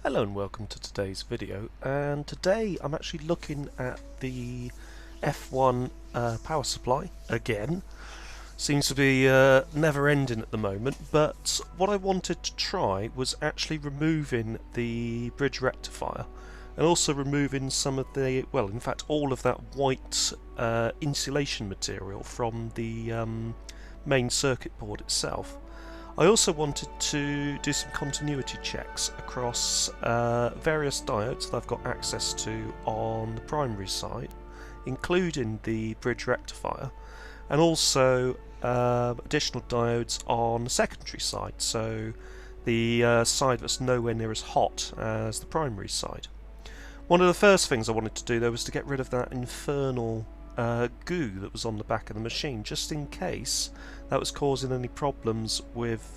Hello and welcome to today's video, and today I'm actually looking at the F1 power supply again. Seems to be never ending at the moment, but what I wanted to try was actually removing the bridge rectifier and also removing some of the, well, in fact all of that white insulation material from the main circuit board itself. I also wanted to do some continuity checks across various diodes that I've got access to on the primary side, including the bridge rectifier, and also additional diodes on the secondary side, so the side that's nowhere near as hot as the primary side. One of the first things I wanted to do though was to get rid of that infernal goo that was on the back of the machine, just in case that was causing any problems with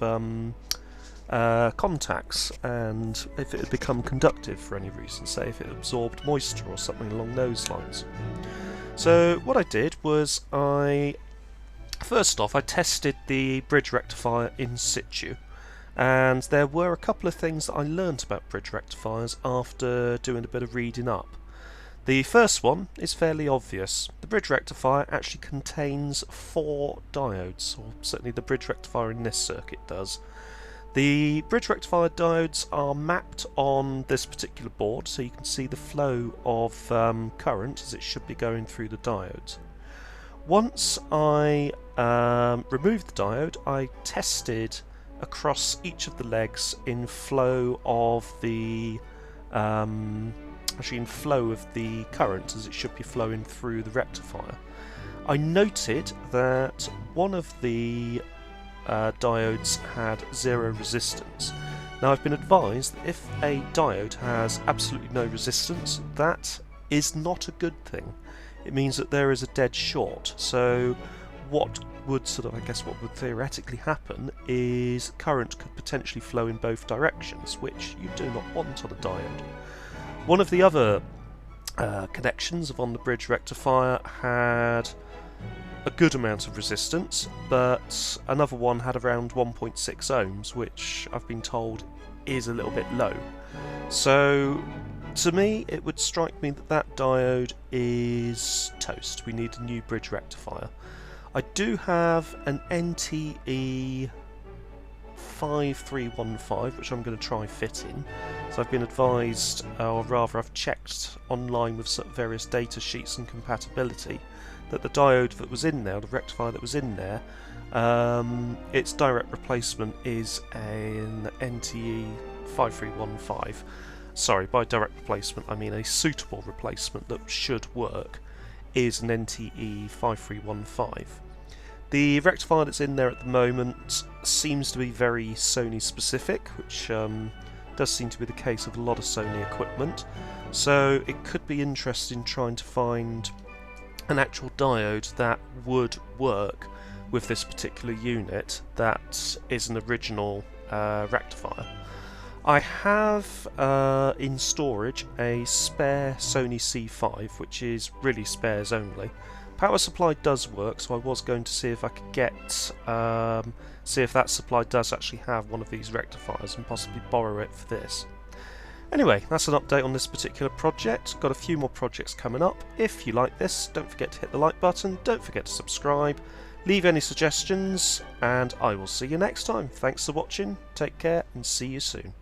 contacts, and if it had become conductive for any reason, say if it absorbed moisture or something along those lines. So what I did was first off I tested the bridge rectifier in situ, and there were a couple of things that I learnt about bridge rectifiers after doing a bit of reading up. The first one is fairly obvious. The bridge rectifier actually contains 4 diodes, or certainly the bridge rectifier in this circuit does. The bridge rectifier diodes are mapped on this particular board, so you can see the flow of current as it should be going through the diodes. Once I removed the diode, I tested across each of the legs in flow of the current as it should be flowing through the rectifier. I noted that one of the diodes had 0 resistance. Now I've been advised that if a diode has absolutely no resistance, that is not a good thing. It means that there is a dead short. So what would theoretically happen is current could potentially flow in both directions, which you do not want on a diode. One of the other connections on the bridge rectifier had a good amount of resistance, but another one had around 1.6 ohms, which I've been told is a little bit low. So to me it would strike me that that diode is toast. We need a new bridge rectifier. I do have an NTE 5315, which I'm going to try fitting. So I've been advised, or rather I've checked online with various data sheets and compatibility, that the diode that was in there, the rectifier that was in there, its direct replacement is an NTE 5315. Sorry, by direct replacement I mean a suitable replacement that should work is an NTE 5315. The rectifier that's in there at the moment seems to be very Sony specific, which does seem to be the case of a lot of Sony equipment, so it could be interesting trying to find an actual diode that would work with this particular unit that is an original rectifier. I have in storage a spare Sony C5, which is really spares only. Power supply does work, so I was going to see if I could get see if that supply does actually have one of these rectifiers and possibly borrow it for this. Anyway, that's an update on this particular project. Got a few more projects coming up. If you like this, don't forget to hit the like button, don't forget to subscribe, leave any suggestions, and I will see you next time. Thanks for watching, take care, and see you soon.